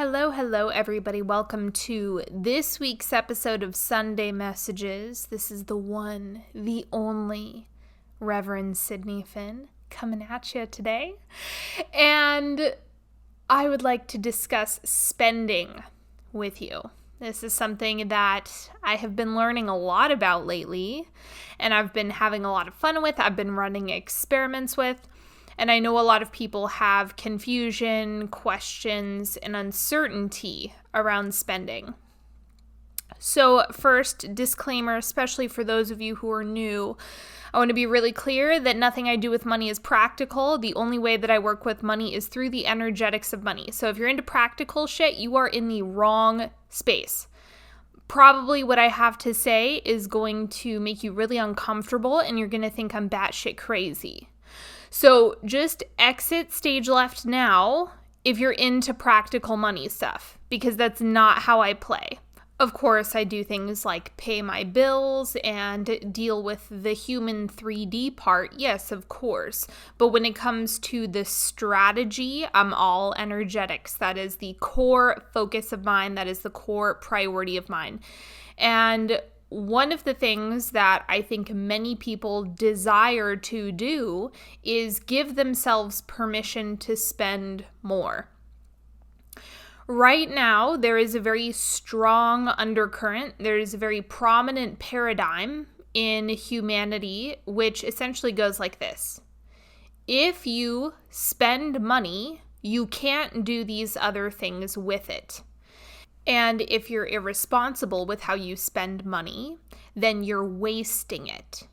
Hello, everybody. Welcome to this week's episode of Sunday Messages. This is the one, the only Reverend Sydney Finn coming at you today. And I would like to discuss spending with you. This is something that I have been learning a lot about lately, and I've been having a lot of fun with. I've been running experiments with. And I know a lot of people have confusion, questions, and uncertainty around spending. So first, disclaimer, especially for those of you who are new, I want to be really clear that nothing I do with money is practical. The only way that I work with money is through the energetics of money. So if you're into practical shit, you are in the wrong space. Probably what I have to say is going to make you really uncomfortable, and you're going to think I'm batshit crazy. So just exit stage left now if you're into practical money stuff, because that's not how I play. Of course, I do things like pay my bills and deal with the human 3D part. Yes, of course. But when it comes to the strategy, I'm all energetics. That is the core focus of mine. That is the core priority of mine. And one of the things that I think many people desire to do is give themselves permission to spend more. Right now, there is a very strong undercurrent. There is a very prominent paradigm in humanity, which essentially goes like this. If you spend money, you can't do these other things with it. And if you're irresponsible with how you spend money, then you're wasting it.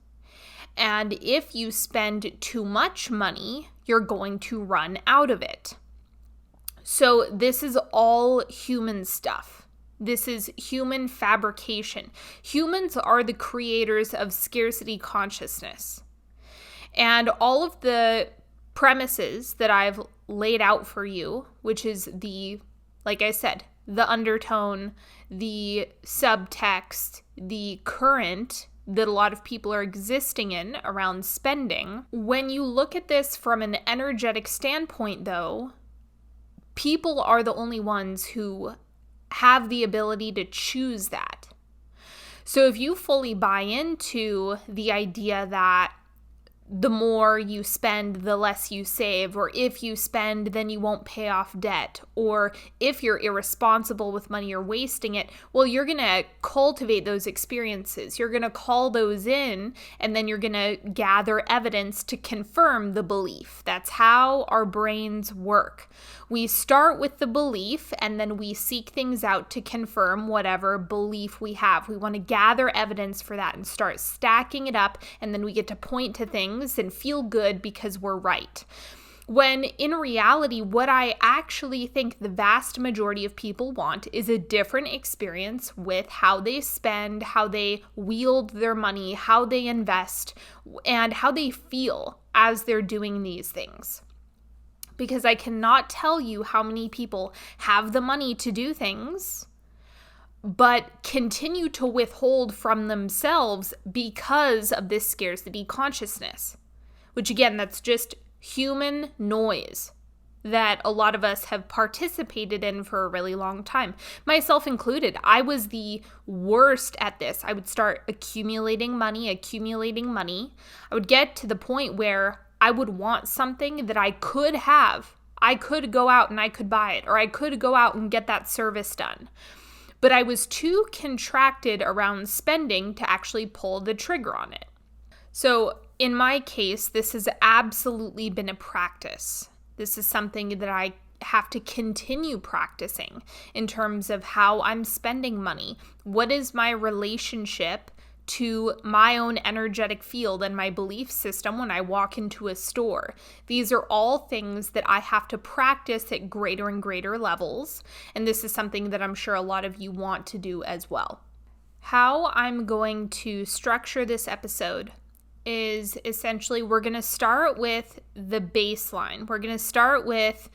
And if you spend too much money, you're going to run out of it. So this is all human stuff. This is human fabrication. Humans are the creators of scarcity consciousness. And all of the premises that I've laid out for you, which is like I said, the undertone, the subtext, the current that a lot of people are existing in around spending. When you look at this from an energetic standpoint, though, people are the only ones who have the ability to choose that. So if you fully buy into the idea that the more you spend, the less you save, or if you spend, then you won't pay off debt, or if you're irresponsible with money, you're wasting it, well, you're going to cultivate those experiences. You're going to call those in, and then you're going to gather evidence to confirm the belief. That's how our brains work. We start with the belief, and then we seek things out to confirm whatever belief we have. We want to gather evidence for that and start stacking it up, and then we get to point to things and feel good because we're right. When in reality, what I actually think the vast majority of people want is a different experience with how they spend, how they wield their money, how they invest, and how they feel as they're doing these things. Because I cannot tell you how many people have the money to do things, but continue to withhold from themselves because of this scarcity consciousness. Which again, that's just human noise that a lot of us have participated in for a really long time. Myself included. I was the worst at this. I would start accumulating money. I would get to the point where I would want something that I could have. I could go out and I could buy it, or I could go out and get that service done. But I was too contracted around spending to actually pull the trigger on it. So in my case, this has absolutely been a practice. This is something that I have to continue practicing in terms of how I'm spending money. What is my relationship to my own energetic field and my belief system when I walk into a store? These are all things that I have to practice at greater and greater levels, and this is something that I'm sure a lot of you want to do as well. How I'm going to structure this episode is essentially we're going to start with the baseline. We're going to start with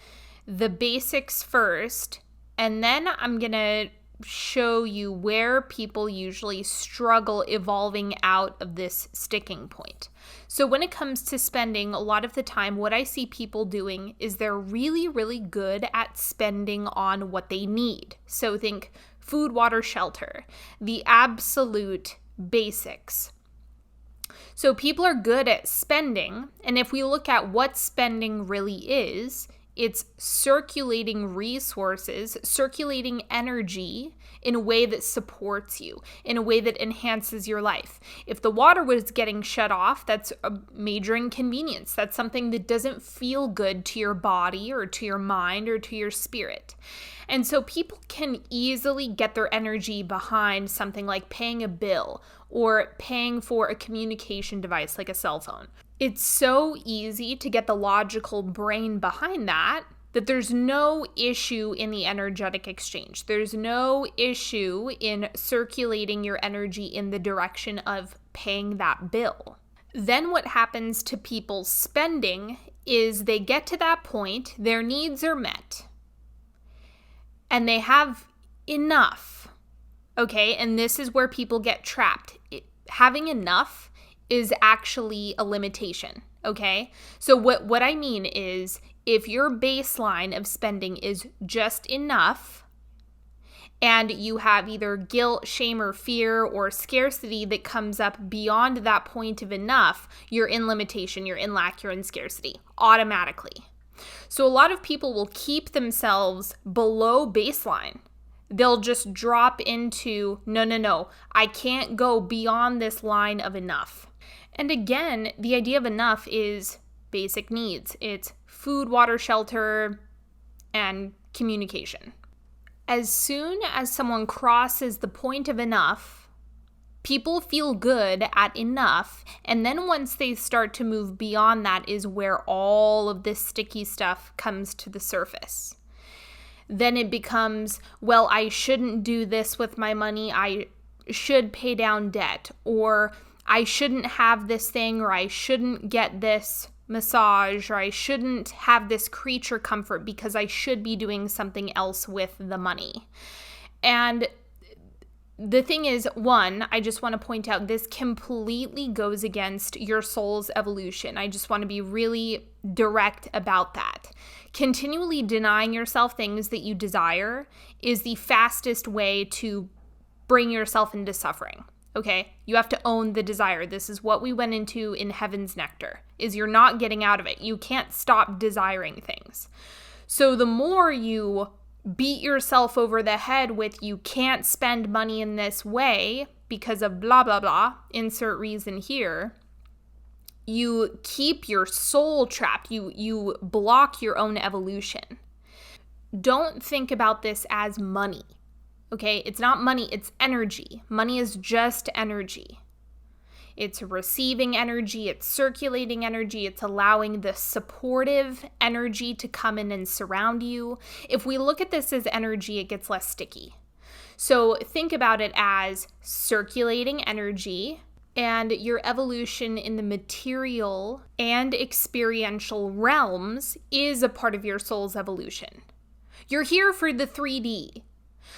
the basics first, and then I'm going to show you where people usually struggle evolving out of this sticking point. So when it comes to spending, a lot of the time, what I see people doing is they're really, really good at spending on what they need. So think food, water, shelter, the absolute basics. So people are good at spending, and if we look at what spending really is, it's circulating resources, circulating energy in a way that supports you, in a way that enhances your life. If the water was getting shut off, that's a major inconvenience. That's something that doesn't feel good to your body or to your mind or to your spirit. And so people can easily get their energy behind something like paying a bill or paying for a communication device like a cell phone. It's so easy to get the logical brain behind that there's no issue in the energetic exchange. There's no issue in circulating your energy in the direction of paying that bill. Then what happens to people spending is they get to that point, their needs are met, and they have enough, okay? And this is where people get trapped. Having enough is actually a limitation, okay? So what I mean is, if your baseline of spending is just enough, and you have either guilt, shame, or fear, or scarcity that comes up beyond that point of enough, you're in limitation, you're in lack, you're in scarcity, automatically. So a lot of people will keep themselves below baseline. They'll just drop into, no, I can't go beyond this line of enough. And again, the idea of enough is basic needs. It's food, water, shelter, and communication. As soon as someone crosses the point of enough, people feel good at enough, and then once they start to move beyond that is where all of this sticky stuff comes to the surface. Then it becomes, well, I shouldn't do this with my money, I should pay down debt, or I shouldn't have this thing, or I shouldn't get this massage, or I shouldn't have this creature comfort because I should be doing something else with the money. And the thing is, one, I just want to point out this completely goes against your soul's evolution. I just want to be really direct about that. Continually denying yourself things that you desire is the fastest way to bring yourself into suffering. Okay, you have to own the desire. This is what we went into in Heaven's Nectar, is you're not getting out of it. You can't stop desiring things. So the more you beat yourself over the head with you can't spend money in this way because of blah, blah, blah, insert reason here, you keep your soul trapped. You block your own evolution. Don't think about this as money. Okay, it's not money, it's energy. Money is just energy. It's receiving energy, it's circulating energy, it's allowing the supportive energy to come in and surround you. If we look at this as energy, it gets less sticky. So think about it as circulating energy, and your evolution in the material and experiential realms is a part of your soul's evolution. You're here for the 3D.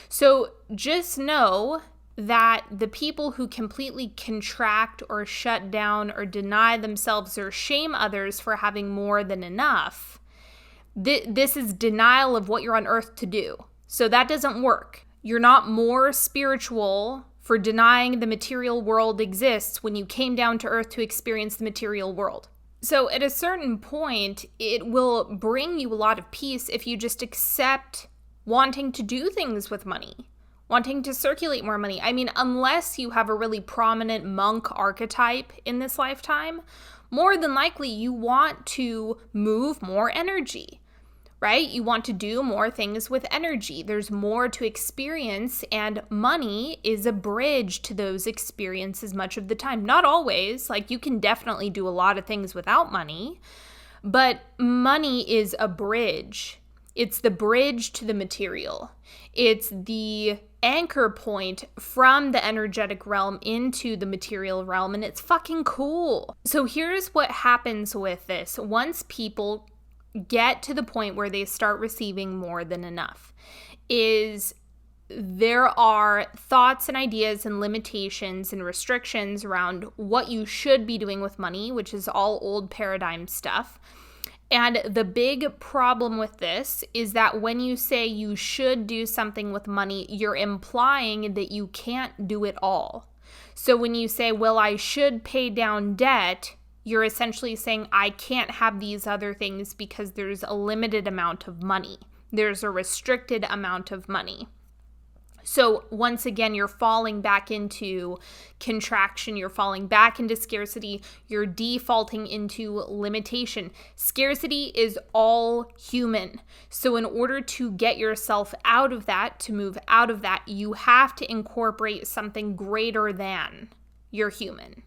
So just know that the people who completely contract or shut down or deny themselves or shame others for having more than enough, this is denial of what you're on earth to do. So that doesn't work. You're not more spiritual for denying the material world exists when you came down to earth to experience the material world. So at a certain point, it will bring you a lot of peace if you just accept wanting to do things with money, wanting to circulate more money. I mean, unless you have a really prominent monk archetype in this lifetime, more than likely you want to move more energy, right? You want to do more things with energy. There's more to experience, and money is a bridge to those experiences much of the time. Not always, like you can definitely do a lot of things without money, but money is a bridge. It's the bridge to the material. It's the anchor point from the energetic realm into the material realm, and it's fucking cool. So here's what happens with this. Once people get to the point where they start receiving more than enough, is there are thoughts and ideas and limitations and restrictions around what you should be doing with money, which is all old paradigm stuff. And the big problem with this is that when you say you should do something with money, you're implying that you can't do it all. So when you say, well, I should pay down debt, you're essentially saying I can't have these other things because there's a limited amount of money. There's a restricted amount of money. So once again, you're falling back into contraction, you're falling back into scarcity, you're defaulting into limitation. Scarcity is all human. So in order to get yourself out of that, to move out of that, you have to incorporate something greater than your human.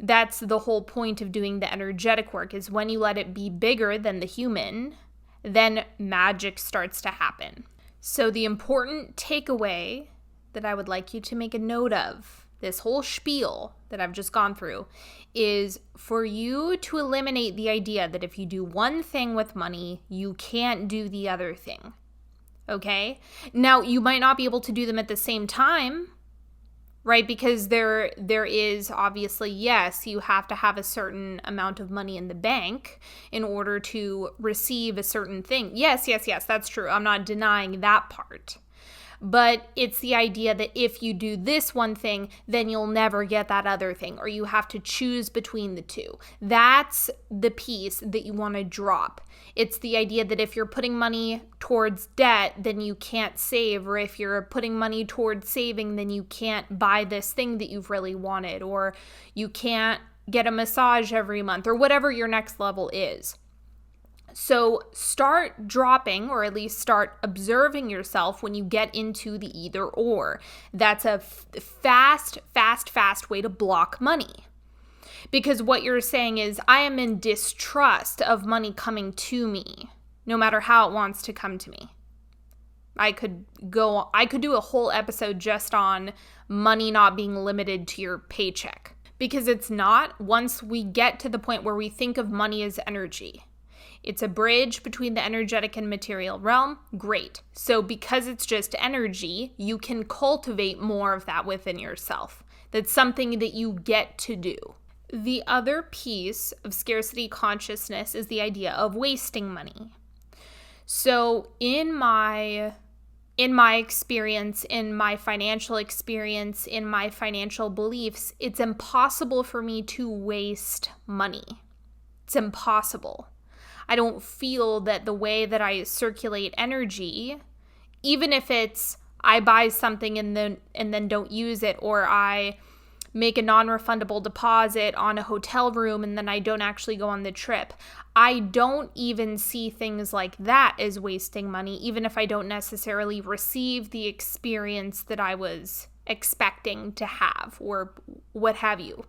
That's the whole point of doing the energetic work, is when you let it be bigger than the human, then magic starts to happen. So the important takeaway that I would like you to make a note of, this whole spiel that I've just gone through, is for you to eliminate the idea that if you do one thing with money, you can't do the other thing. Okay? Now, you might not be able to do them at the same time, right? Because there is obviously, yes, you have to have a certain amount of money in the bank in order to receive a certain thing. Yes, that's true. I'm not denying that part. But it's the idea that if you do this one thing, then you'll never get that other thing, or you have to choose between the two. That's the piece that you want to drop. It's the idea that if you're putting money towards debt, then you can't save, or if you're putting money towards saving, then you can't buy this thing that you've really wanted, or you can't get a massage every month, or whatever your next level is. So start dropping, or at least start observing yourself when you get into the either or. That's a fast way to block money. Because what you're saying is, I am in distrust of money coming to me, no matter how it wants to come to me. I could do a whole episode just on money not being limited to your paycheck. Because it's not. Once we get to the point where we think of money as energy, it's a bridge between the energetic and material realm. Great. So because it's just energy, you can cultivate more of that within yourself. That's something that you get to do. The other piece of scarcity consciousness is the idea of wasting money. So in my experience, in my financial experience, in my financial beliefs, it's impossible for me to waste money. It's impossible. I don't feel that the way that I circulate energy, even if it's I buy something and then don't use it, or I make a non-refundable deposit on a hotel room and then I don't actually go on the trip. I don't even see things like that as wasting money, even if I don't necessarily receive the experience that I was expecting to have, or what have you.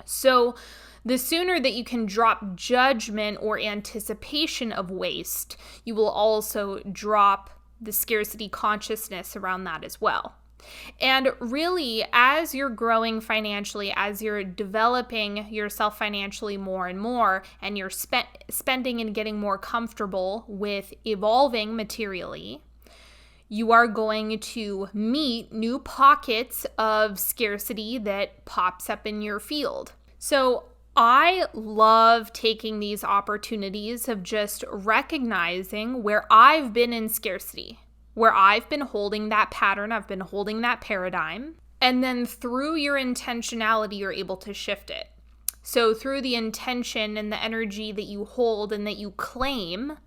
So the sooner that you can drop judgment or anticipation of waste, you will also drop the scarcity consciousness around that as well. And really, as you're growing financially, as you're developing yourself financially more and more, and you're spending and getting more comfortable with evolving materially, you are going to meet new pockets of scarcity that pops up in your field. So I love taking these opportunities of just recognizing where I've been in scarcity, where I've been holding that pattern, I've been holding that paradigm, and then through your intentionality, you're able to shift it. So through the intention and the energy that you hold and that you claim,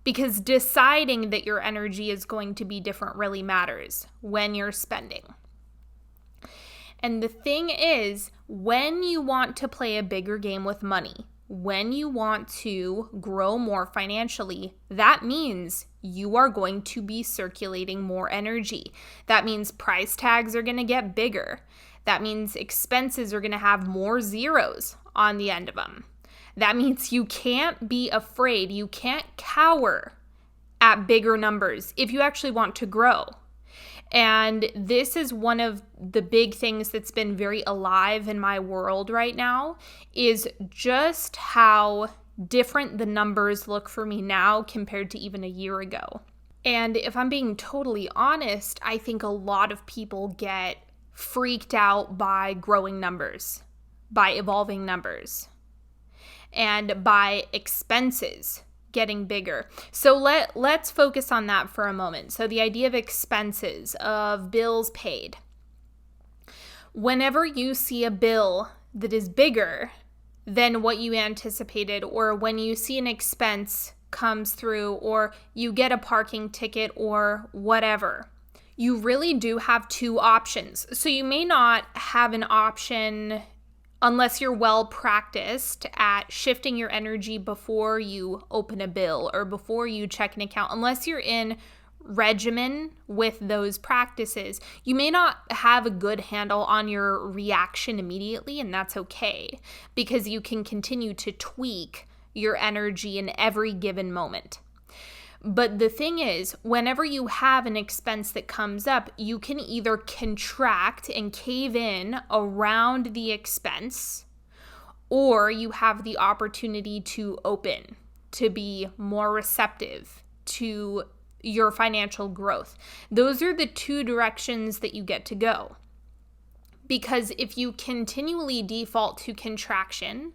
because deciding that your energy is going to be different really matters when you're spending. And the thing is, when you want to play a bigger game with money, when you want to grow more financially, that means you are going to be circulating more energy. That means price tags are going to get bigger. That means expenses are going to have more zeros on the end of them. That means you can't be afraid. You can't cower at bigger numbers if you actually want to grow. And this is one of the big things that's been very alive in my world right now, is just how different the numbers look for me now compared to even a year ago. And if I'm being totally honest, I think a lot of people get freaked out by growing numbers, by evolving numbers, and by expenses getting bigger. So let's focus on that for a moment. So the idea of expenses, of bills paid. Whenever you see a bill that is bigger than what you anticipated, or when you see an expense comes through, or you get a parking ticket or whatever, you really do have two options. So you may not have an option unless you're well practiced at shifting your energy before you open a bill or before you check an account. Unless you're in regimen with those practices, you may not have a good handle on your reaction immediately, and that's okay, because you can continue to tweak your energy in every given moment. But the thing is, whenever you have an expense that comes up, you can either contract and cave in around the expense, or you have the opportunity to open, to be more receptive to your financial growth. Those are the two directions that you get to go. Because if you continually default to contraction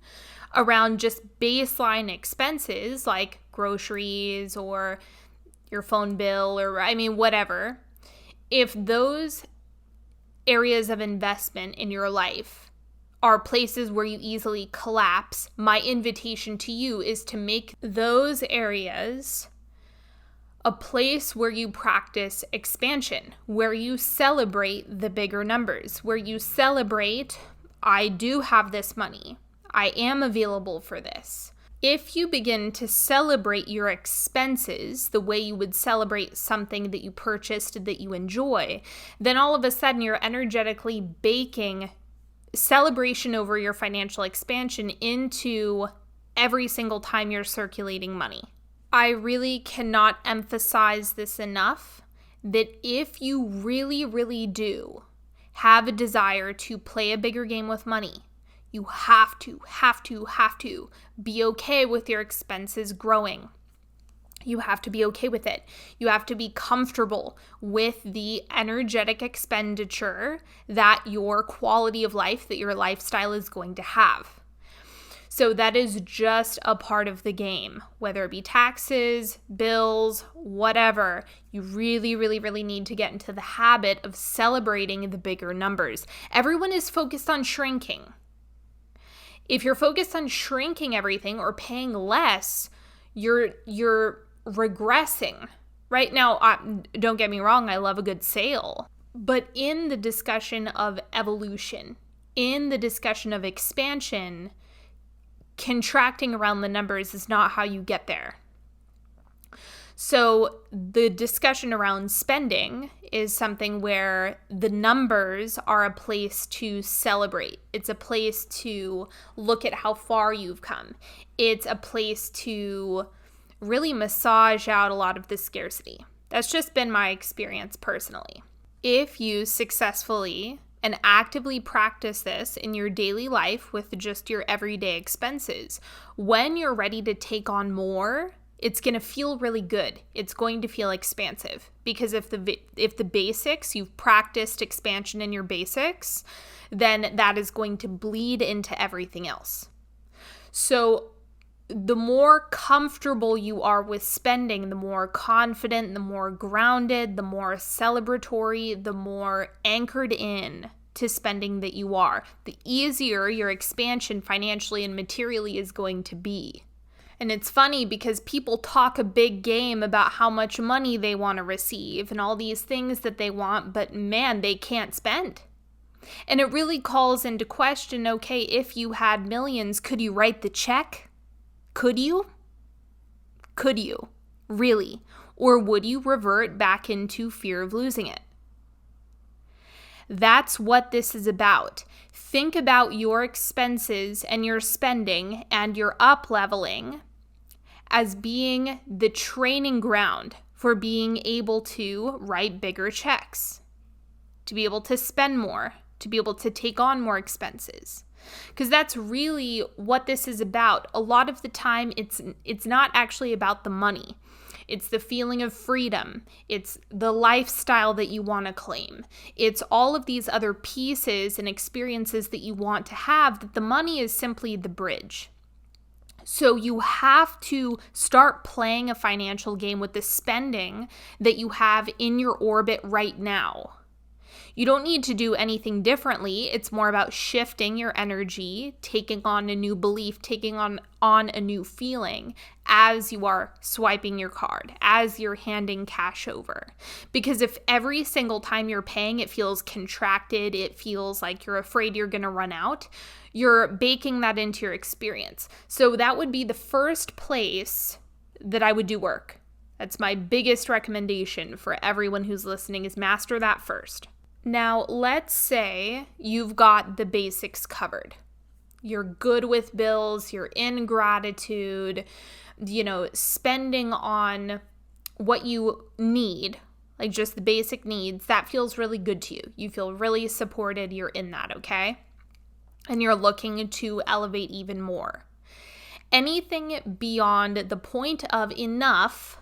around just baseline expenses like groceries or your phone bill or whatever, if those areas of investment in your life are places where you easily collapse, my invitation to you is to make those areas a place where you practice expansion, where you celebrate the bigger numbers, where you celebrate, I do have this money, I am available for this. If you begin to celebrate your expenses the way you would celebrate something that you purchased that you enjoy, then all of a sudden you're energetically baking celebration over your financial expansion into every single time you're circulating money. I really cannot emphasize this enough, that if you really, really do have a desire to play a bigger game with money, you have to be okay with your expenses growing. You have to be okay with it. You have to be comfortable with the energetic expenditure that your quality of life, that your lifestyle is going to have. So that is just a part of the game, whether it be taxes, bills, whatever. You really, really, really need to get into the habit of celebrating the bigger numbers. Everyone is focused on shrinking. If you're focused on shrinking everything or paying less, you're regressing. Right now, don't get me wrong, I love a good sale. But in the discussion of evolution, in the discussion of expansion, contracting around the numbers is not how you get there. So the discussion around spending is something where the numbers are a place to celebrate. It's a place to look at how far you've come. It's a place to really massage out a lot of the scarcity. That's just been my experience personally. If you successfully and actively practice this in your daily life with just your everyday expenses, when you're ready to take on more, it's going to feel really good. It's going to feel expansive, because if the basics, you've practiced expansion in your basics, then that is going to bleed into everything else. So the more comfortable you are with spending, the more confident, the more grounded, the more celebratory, the more anchored in to spending that you are, the easier your expansion financially and materially is going to be. And it's funny because people talk a big game about how much money they want to receive and all these things that they want, but man, they can't spend. And it really calls into question, okay, if you had millions, could you write the check? Could you? Could you? Really? Or would you revert back into fear of losing it? That's what this is about. Think about your expenses and your spending and your up-leveling as being the training ground for being able to write bigger checks, to be able to spend more, to be able to take on more expenses. Because that's really what this is about. A lot of the time, it's not actually about the money. It's the feeling of freedom. It's the lifestyle that you want to claim. It's all of these other pieces and experiences that you want to have, that the money is simply the bridge. So you have to start playing a financial game with the spending that you have in your orbit right now. You don't need to do anything differently. It's more about shifting your energy, taking on a new belief, taking on a new feeling as you are swiping your card, as you're handing cash over. Because if every single time you're paying, it feels contracted, it feels like you're afraid you're going to run out, you're baking that into your experience. So that would be the first place that I would do work. That's my biggest recommendation for everyone who's listening, is master that first. Now, let's say you've got the basics covered. You're good with bills, you're in gratitude, spending on what you need, like just the basic needs. That feels really good to you. You feel really supported, you're in that, okay? And you're looking to elevate even more. Anything beyond the point of enough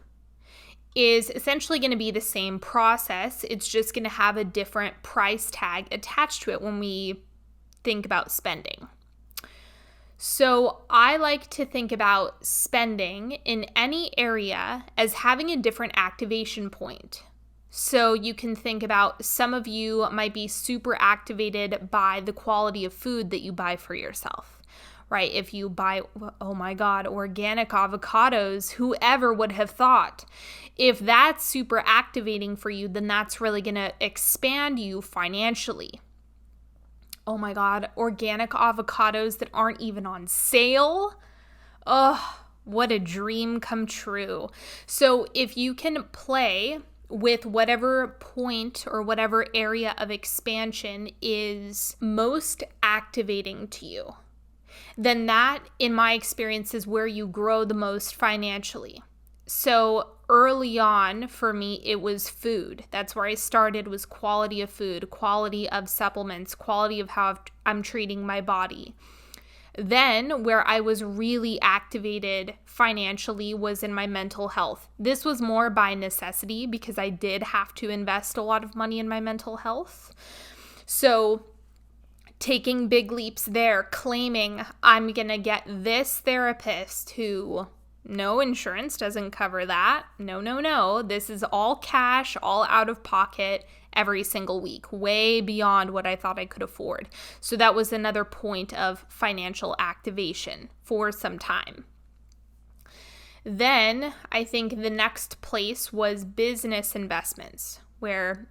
is essentially going to be the same process. It's just going to have a different price tag attached to it when we think about spending. So I like to think about spending in any area as having a different activation point. So you can think about, some of you might be super activated by the quality of food that you buy for yourself. Right? If you buy, oh my God, organic avocados, whoever would have thought? If that's super activating for you, then that's really going to expand you financially. Oh my God, organic avocados that aren't even on sale? Oh, what a dream come true. So if you can play with whatever point or whatever area of expansion is most activating to you, then that, in my experience, is where you grow the most financially. So early on, for me, it was food. That's where I started, was quality of food, quality of supplements, quality of how I'm treating my body. Then where I was really activated financially was in my mental health. This was more by necessity because I did have to invest a lot of money in my mental health. So taking big leaps there, claiming I'm going to get this therapist who, no, insurance doesn't cover that. No. This is all cash, all out of pocket every single week, way beyond what I thought I could afford. So that was another point of financial activation for some time. Then I think the next place was business investments, where,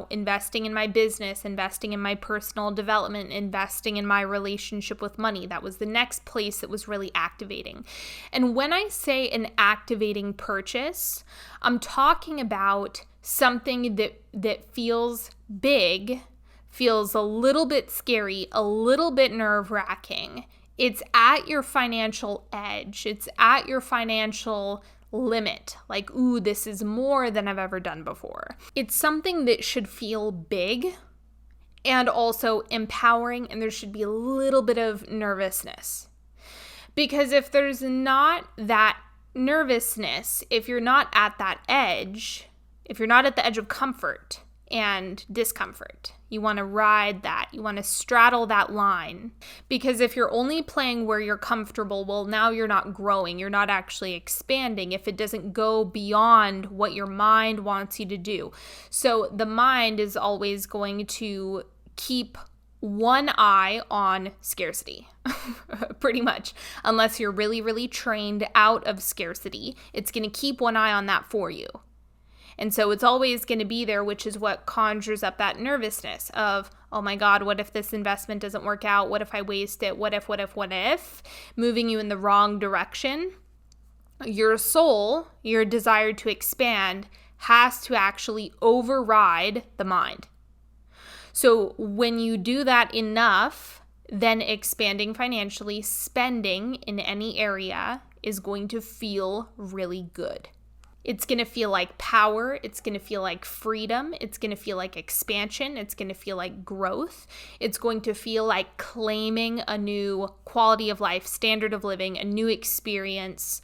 investing in my business, investing in my personal development, investing in my relationship with money. That was the next place that was really activating. And when I say an activating purchase, I'm talking about something that feels big, feels a little bit scary, a little bit nerve-wracking. It's at your financial edge. It's at your financial limit. Like, ooh, this is more than I've ever done before. It's something that should feel big and also empowering, and there should be a little bit of nervousness. Because if there's not that nervousness, if you're not at that edge, if you're not at the edge of comfort and discomfort, you want to ride that. You want to straddle that line. Because if you're only playing where you're comfortable, well, now you're not growing. You're not actually expanding if it doesn't go beyond what your mind wants you to do. So the mind is always going to keep one eye on scarcity, pretty much. Unless you're really, really trained out of scarcity, it's going to keep one eye on that for you. And so it's always going to be there, which is what conjures up that nervousness of, oh my God, what if this investment doesn't work out? What if I waste it? What if? Moving you in the wrong direction. Your soul, your desire to expand, has to actually override the mind. So when you do that enough, then expanding financially, spending in any area is going to feel really good. It's going to feel like power. It's going to feel like freedom. It's going to feel like expansion. It's going to feel like growth. It's going to feel like claiming a new quality of life, standard of living, a new experience.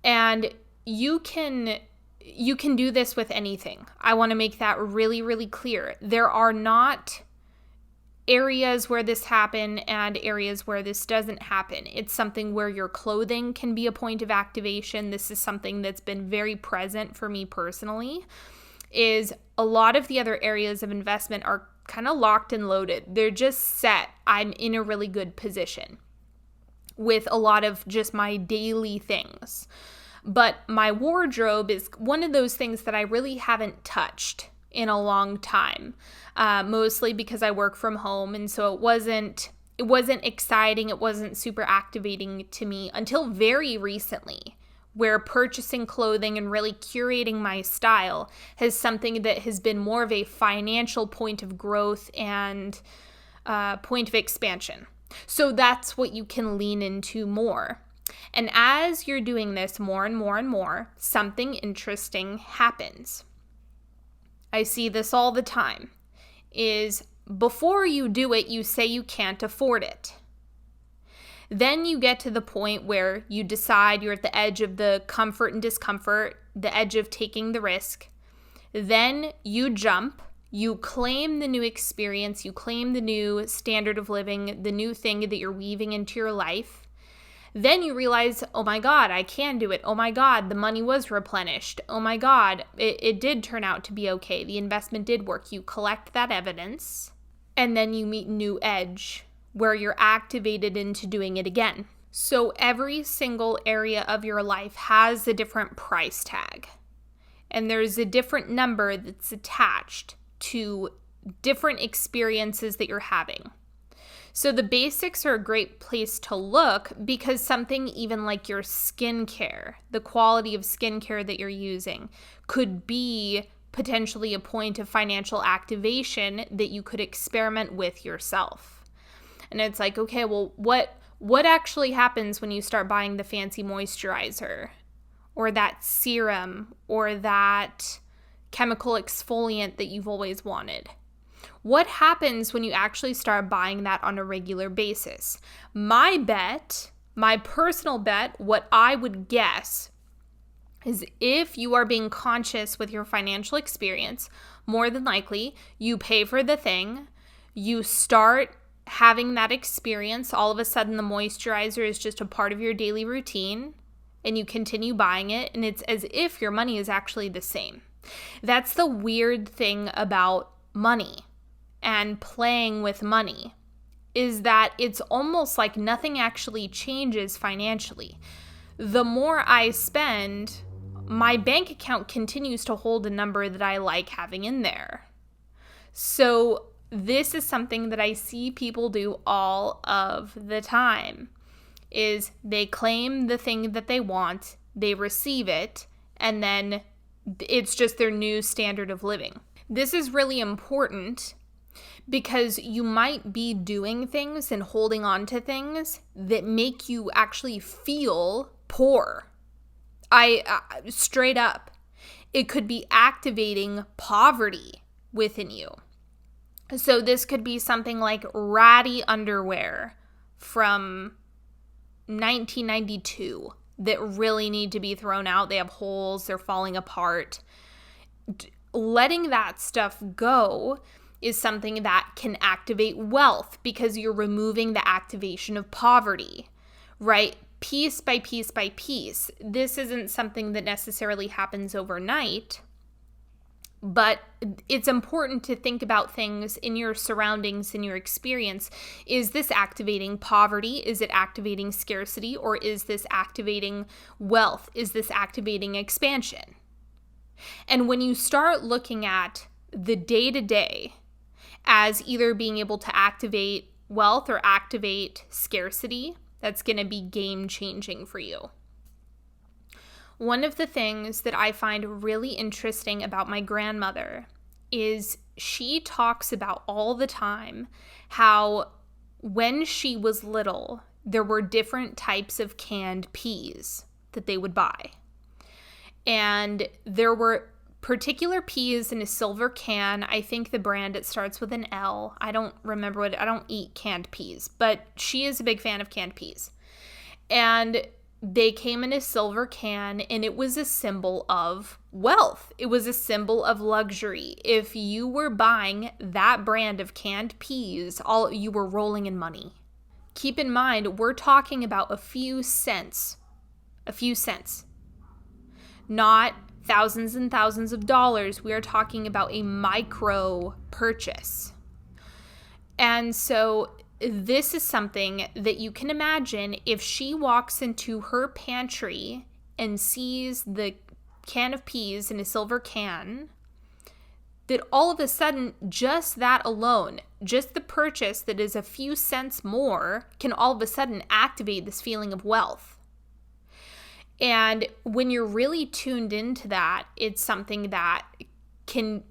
And you can you can do this with anything. I want to make that really, really clear. There are not areas where this happen and areas where this doesn't happen. It's something where your clothing can be a point of activation. This is something that's been very present for me personally, is a lot of the other areas of investment are kind of locked and loaded. They're just set. I'm in a really good position with a lot of just my daily things. But my wardrobe is one of those things that I really haven't touched in a long time, mostly because I work from home. And so it wasn't exciting. It wasn't super activating to me until very recently, where purchasing clothing and really curating my style has something that has been more of a financial point of growth and point of expansion. So that's what you can lean into more. And as you're doing this more and more and more, something interesting happens. I see this all the time, is before you do it, you say you can't afford it. Then you get to the point where you decide you're at the edge of the comfort and discomfort, the edge of taking the risk. Then you jump, you claim the new experience, you claim the new standard of living, the new thing that you're weaving into your life. Then you realize, oh my God, I can do it. Oh my God, the money was replenished. Oh my God, it did turn out to be okay. The investment did work. You collect that evidence, and then you meet a new edge where you're activated into doing it again. So every single area of your life has a different price tag, and there's a different number that's attached to different experiences that you're having. So the basics are a great place to look, because something even like your skincare, the quality of skincare that you're using, could be potentially a point of financial activation that you could experiment with yourself. And it's like, okay, well, what actually happens when you start buying the fancy moisturizer or that serum or that chemical exfoliant that you've always wanted? What happens when you actually start buying that on a regular basis? My bet, my personal bet, what I would guess is if you are being conscious with your financial experience, more than likely you pay for the thing, you start having that experience, all of a sudden the moisturizer is just a part of your daily routine and you continue buying it, and it's as if your money is actually the same. That's the weird thing about money and playing with money, is that it's almost like nothing actually changes financially. The more I spend, my bank account continues to hold a number that I like having in there. So this is something that I see people do all of the time, is they claim the thing that they want, they receive it, and then it's just their new standard of living. This is really important because you might be doing things and holding on to things that make you actually feel poor. Straight up, it could be activating poverty within you. So this could be something like ratty underwear from 1992 that really need to be thrown out. They have holes, they're falling apart. Letting that stuff go is something that can activate wealth, because you're removing the activation of poverty, right? Piece by piece by piece. This isn't something that necessarily happens overnight, but it's important to think about things in your surroundings, in your experience. Is this activating poverty? Is it activating scarcity? Or is this activating wealth? Is this activating expansion? And when you start looking at the day-to-day as either being able to activate wealth or activate scarcity, that's going to be game-changing for you. One of the things that I find really interesting about my grandmother is she talks about all the time how when she was little, there were different types of canned peas that they would buy. And there were particular peas in a silver can. I think the brand, it starts with an L. I don't remember I don't eat canned peas, but she is a big fan of canned peas. And they came in a silver can, and it was a symbol of wealth. It was a symbol of luxury. If you were buying that brand of canned peas, you were rolling in money. Keep in mind, we're talking about a few cents, not thousands and thousands of dollars. We are talking about a micro purchase. And so this is something that you can imagine if she walks into her pantry and sees the can of peas in a silver can, that all of a sudden, just that alone, just the purchase that is a few cents more, can all of a sudden activate this feeling of wealth. And when you're really tuned into that, it's something that can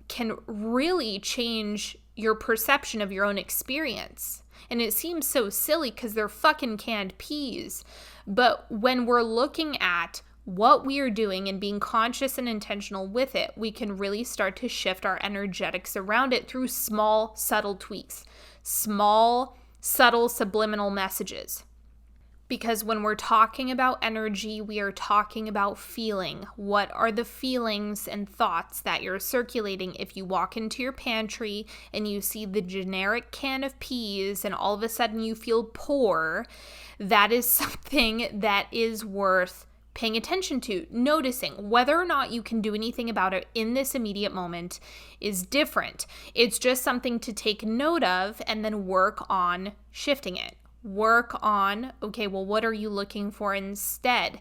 really change your perception of your own experience. And it seems so silly because they're fucking canned peas. But when we're looking at what we are doing and being conscious and intentional with it, we can really start to shift our energetics around it through small, subtle tweaks, small, subtle, subliminal messages. Because when we're talking about energy, we are talking about feeling. What are the feelings and thoughts that you're circulating if you walk into your pantry and you see the generic can of peas and all of a sudden you feel poor? That is something that is worth paying attention to. Noticing whether or not you can do anything about it in this immediate moment is different. It's just something to take note of and then work on shifting it. Work on, okay, well, what are you looking for instead?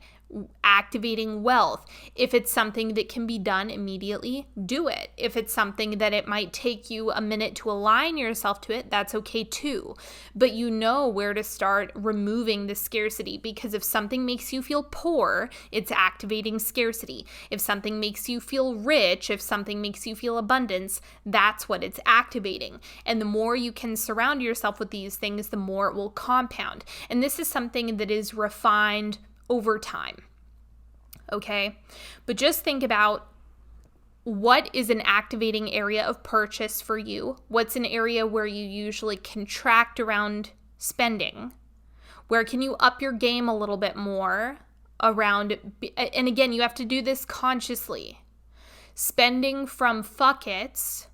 Activating wealth. If it's something that can be done immediately, do it. If it's something that it might take you a minute to align yourself to it, that's okay too. But you know where to start removing the scarcity, because if something makes you feel poor, it's activating scarcity. If something makes you feel rich, if something makes you feel abundance, that's what it's activating. And the more you can surround yourself with these things, the more it will compound. And this is something that is refined over time. Okay? But just think about what is an activating area of purchase for you? What's an area where you usually contract around spending? Where can you up your game a little bit more around? And again, you have to do this consciously. Spending from fuck-its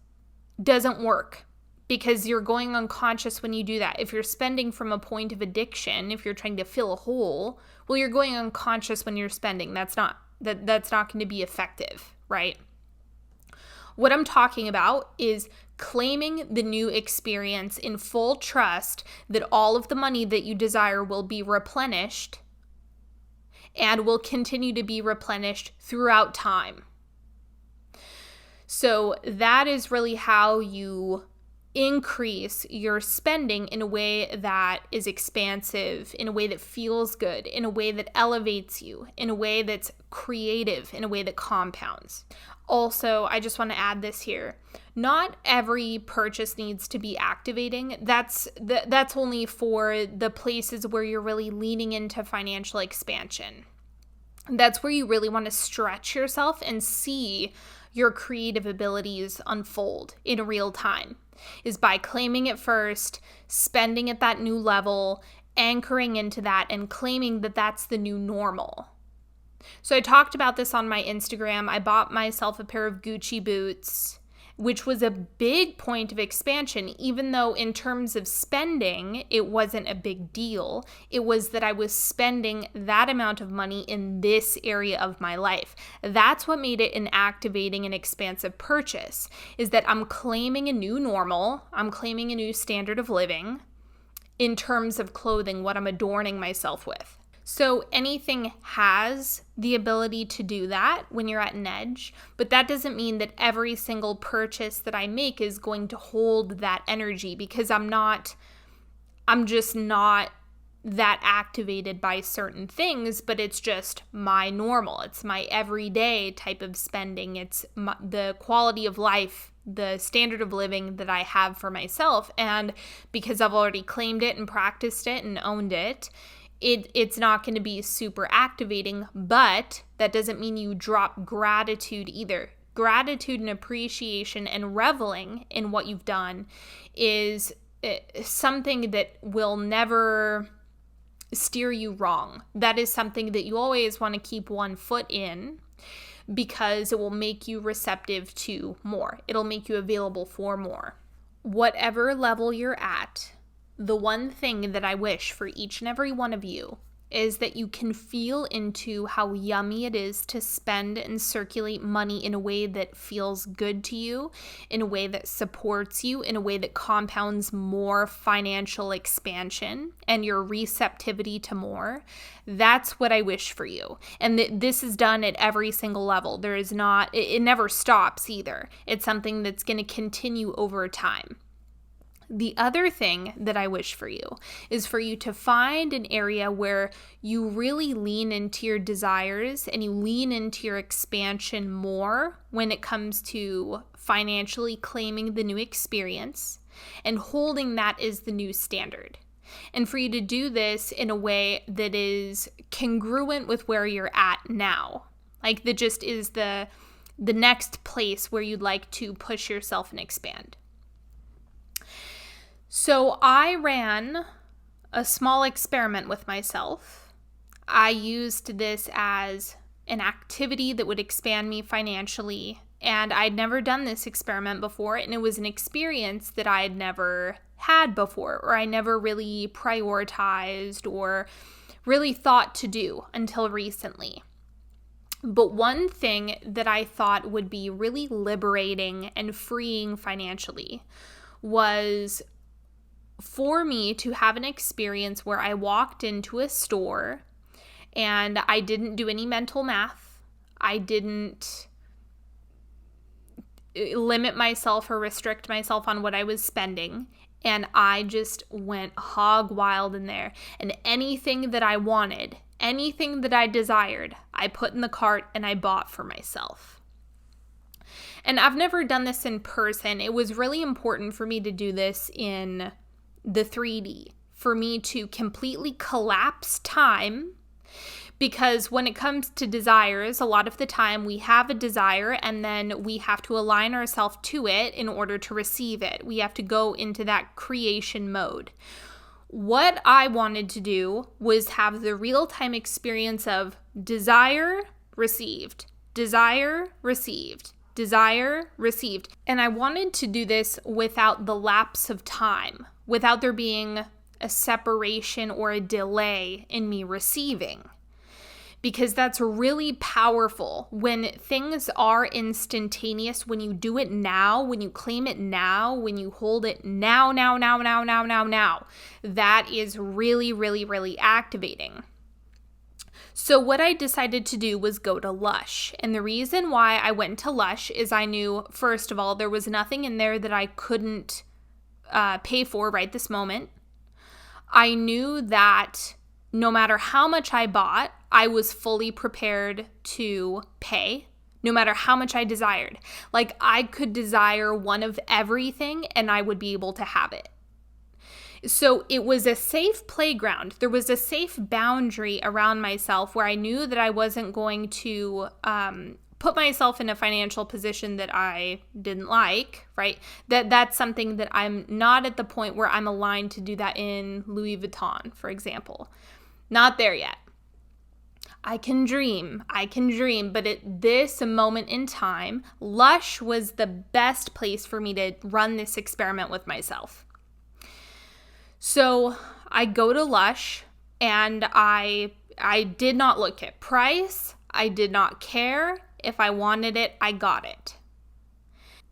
doesn't work, because you're going unconscious when you do that. If you're spending from a point of addiction, if you're trying to fill a hole, well, you're going unconscious when you're spending. That's not going to be effective, right? What I'm talking about is claiming the new experience in full trust that all of the money that you desire will be replenished and will continue to be replenished throughout time. So that is really how you increase your spending in a way that is expansive, in a way that feels good, in a way that elevates you, in a way that's creative, in a way that compounds. Also, I just want to add this here. Not every purchase needs to be activating. That's only for the places where you're really leaning into financial expansion. That's where you really want to stretch yourself and see your creative abilities unfold in real time, is by claiming it first, spending at that new level, anchoring into that, and claiming that that's the new normal. So I talked about this on my Instagram. I bought myself a pair of Gucci boots, which was a big point of expansion, even though in terms of spending, it wasn't a big deal. It was that I was spending that amount of money in this area of my life. That's what made it an activating and expansive purchase, is that I'm claiming a new normal. I'm claiming a new standard of living in terms of clothing, what I'm adorning myself with. So anything has the ability to do that when you're at an edge, but that doesn't mean that every single purchase that I make is going to hold that energy, because I'm just not that activated by certain things, but it's just my normal. It's my everyday type of spending. It's the quality of life, the standard of living that I have for myself. And because I've already claimed it and practiced it and owned it, it's not going to be super activating, but that doesn't mean you drop gratitude either. Gratitude and appreciation and reveling in what you've done is something that will never steer you wrong. That is something that you always want to keep one foot in. because it will make you receptive to more. It'll make you available for more. Whatever level you're at, the one thing that I wish for each and every one of you is that you can feel into how yummy it is to spend and circulate money in a way that feels good to you, in a way that supports you, in a way that compounds more financial expansion and your receptivity to more. That's what I wish for you. And this is done at every single level. There is not, it never stops either. It's something that's going to continue over time. The other thing that I wish for you is for you to find an area where you really lean into your desires and you lean into your expansion more when it comes to financially claiming the new experience and holding that as the new standard. And for you to do this in a way that is congruent with where you're at now. Like that just is the next place where you'd like to push yourself and expand. So I ran a small experiment with myself. I used this as an activity that would expand me financially, and I'd never done this experiment before, and it was an experience that I had never had before, or I never really prioritized or really thought to do until recently. But one thing that I thought would be really liberating and freeing financially was for me to have an experience where I walked into a store and I didn't do any mental math. I didn't limit myself or restrict myself on what I was spending. And I just went hog wild in there. And anything that I wanted, anything that I desired, I put in the cart and I bought for myself. And I've never done this in person. It was really important for me to do this in the 3D, for me to completely collapse time, because when it comes to desires, a lot of the time we have a desire and then we have to align ourselves to it in order to receive it. We have to go into that creation mode. What I wanted to do was have the real-time experience of desire, received, desire, received, desire, received. And I wanted to do this without the lapse of time, without there being a separation or a delay in me receiving. Because that's really powerful when things are instantaneous, when you do it now, when you claim it now, when you hold it now. That is really, really, really activating. So what I decided to do was go to Lush. And the reason why I went to Lush is I knew, first of all, there was nothing in there that I couldn't pay for right this moment. I knew that no matter how much I bought, I was fully prepared to pay, no matter how much I desired. Like I could desire one of everything and I would be able to have it. So it was a safe playground. There was a safe boundary around myself where I knew that I wasn't going to put myself in a financial position that I didn't like, right? That's something that I'm not at the point where I'm aligned to do that in Louis Vuitton, for example. Not there yet. I can dream, but at this moment in time, Lush was the best place for me to run this experiment with myself. So I go to Lush and I did not look at price. I did not care. If I wanted it, I got it.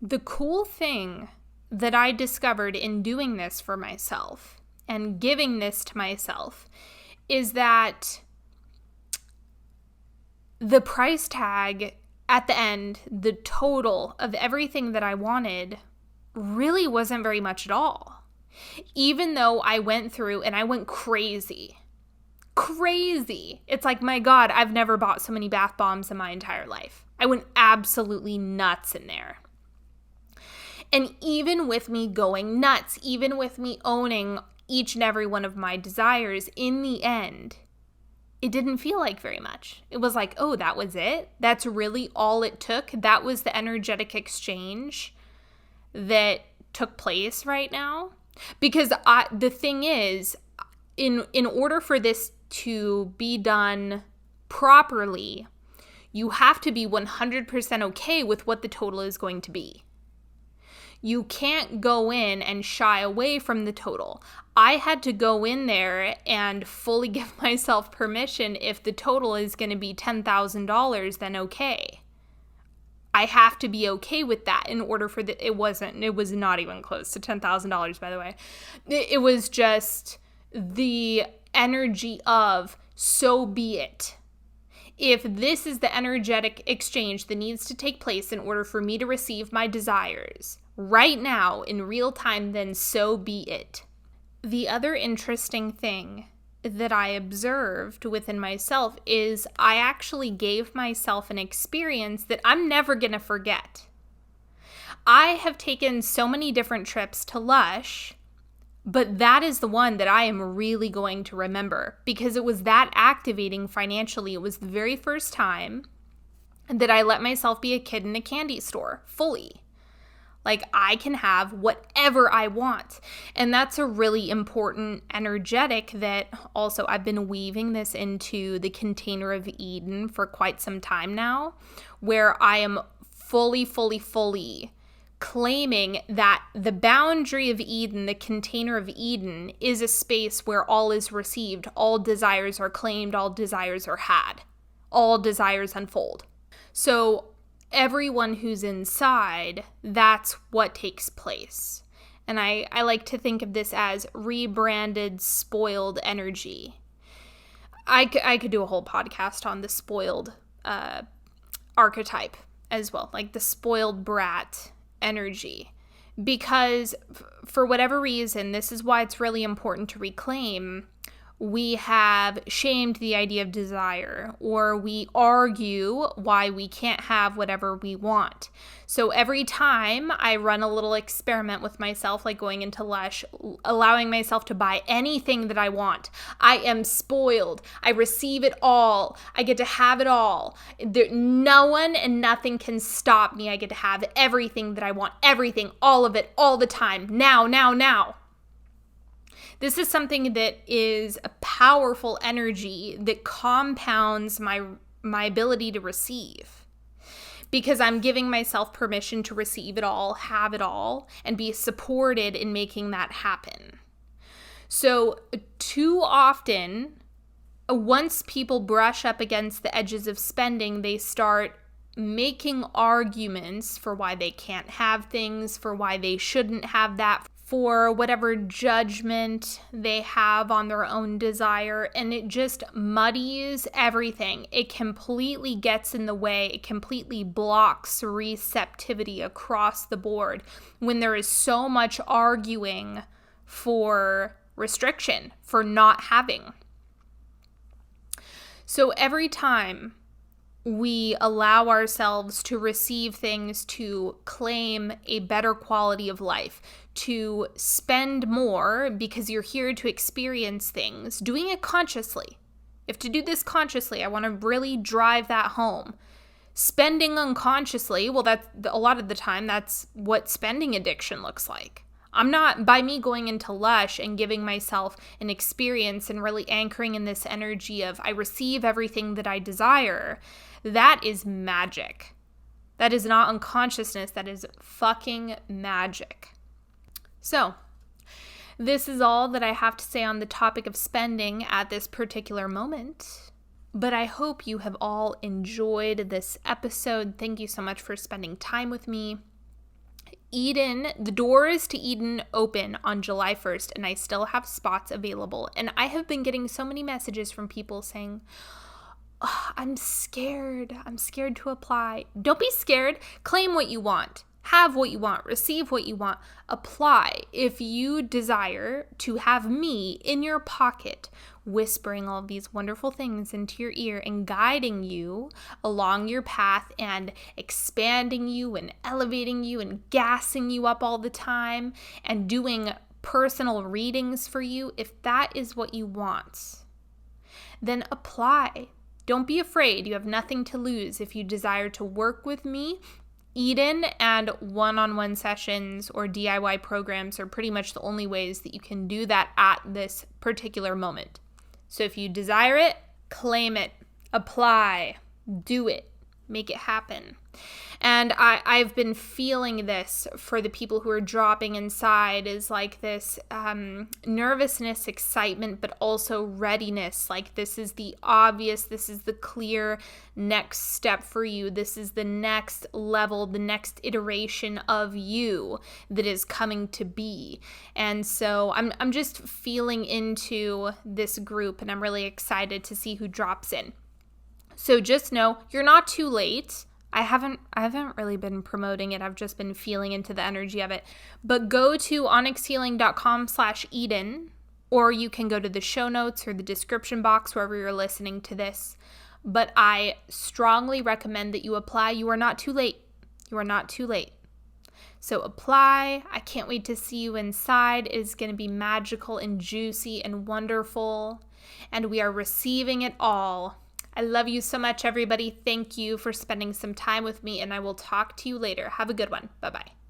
The cool thing that I discovered in doing this for myself and giving this to myself is that the price tag at the end, the total of everything that I wanted, really wasn't very much at all. Even though I went through and I went crazy. It's like, my God, I've never bought so many bath bombs in my entire life. I went absolutely nuts in there. And even with me going nuts, even with me owning each and every one of my desires, in the end, it didn't feel like very much. It was like, oh, that was it? That's really all it took? That was the energetic exchange that took place right now? Because the thing is, in order for this to be done properly, You have to be 100% okay with what the total is going to be. You can't go in and shy away from the total. I had to go in there and fully give myself permission. If the total is going to be $10,000, then okay. I have to be okay with that in order for it was not even close to $10,000, by the way. It was just the energy of, so be it. If this is the energetic exchange that needs to take place in order for me to receive my desires right now in real time, then so be it. The other interesting thing that I observed within myself is I actually gave myself an experience that I'm never going to forget. I have taken so many different trips to Lush, but that is the one that I am really going to remember because it was that activating financially. It was the very first time that I let myself be a kid in a candy store fully. Like, I can have whatever I want. And that's a really important energetic that also I've been weaving this into the Container of Eden for quite some time now, where I am fully claiming that the boundary of Eden, the Container of Eden, is a space where all is received, all desires are claimed, all desires are had, all desires unfold. So everyone who's inside, that's what takes place. And I like to think of this as rebranded spoiled energy. I could do a whole podcast on the spoiled archetype as well, like the spoiled brat energy. Because for whatever reason, this is why it's really important to reclaim. We have shamed the idea of desire, or we argue why we can't have whatever we want. So every time I run a little experiment with myself, like going into Lush, allowing myself to buy anything that I want, I am spoiled. I receive it all. I get to have it all. No one and nothing can stop me. I get to have everything that I want, everything, all of it, all the time, now. This is something that is a powerful energy that compounds my ability to receive, because I'm giving myself permission to receive it all, have it all, and be supported in making that happen. So too often, once people brush up against the edges of spending, they start making arguments for why they can't have things, for why they shouldn't have that, for whatever judgment they have on their own desire, and it just muddies everything. It completely gets in the way. It completely blocks receptivity across the board when there is so much arguing for restriction, for not having. So every time we allow ourselves to receive things, to claim a better quality of life, to spend more because you're here to experience things, doing it consciously. You have to do this consciously. I want to really drive that home. Spending unconsciously, well, that's a lot of the time, that's what spending addiction looks like. I'm not, by me going into Lush and giving myself an experience and really anchoring in this energy of I receive everything that I desire, that is magic. That is not unconsciousness. That is fucking magic. So, this is all that I have to say on the topic of spending at this particular moment. But I hope you have all enjoyed this episode. Thank you so much for spending time with me. Eden, the doors to Eden open on July 1st, and I still have spots available. And I have been getting so many messages from people saying, oh, I'm scared to apply. Don't be scared. Claim what you want. Have what you want. Receive what you want. Apply. If you desire to have me in your pocket, whispering all these wonderful things into your ear and guiding you along your path and expanding you and elevating you and gassing you up all the time and doing personal readings for you, if that is what you want, then apply. Don't be afraid. You have nothing to lose. If you desire to work with me, Eden and one-on-one sessions or DIY programs are pretty much the only ways that you can do that at this particular moment. So if you desire it, claim it, apply, do it. Make it happen. And I've been feeling this for the people who are dropping inside is like this nervousness, excitement, but also readiness. Like this is the obvious, this is the clear next step for you. This is the next level, the next iteration of you that is coming to be. And so I'm just feeling into this group, and I'm really excited to see who drops in. So just know you're not too late. I haven't really been promoting it. I've just been feeling into the energy of it. But go to onyxhealing.com/Eden, or you can go to the show notes or the description box wherever you're listening to this. But I strongly recommend that you apply. You are not too late. You are not too late. So apply. I can't wait to see you inside. It is going to be magical and juicy and wonderful. And we are receiving it all. I love you so much, everybody. Thank you for spending some time with me, and I will talk to you later. Have a good one. Bye-bye.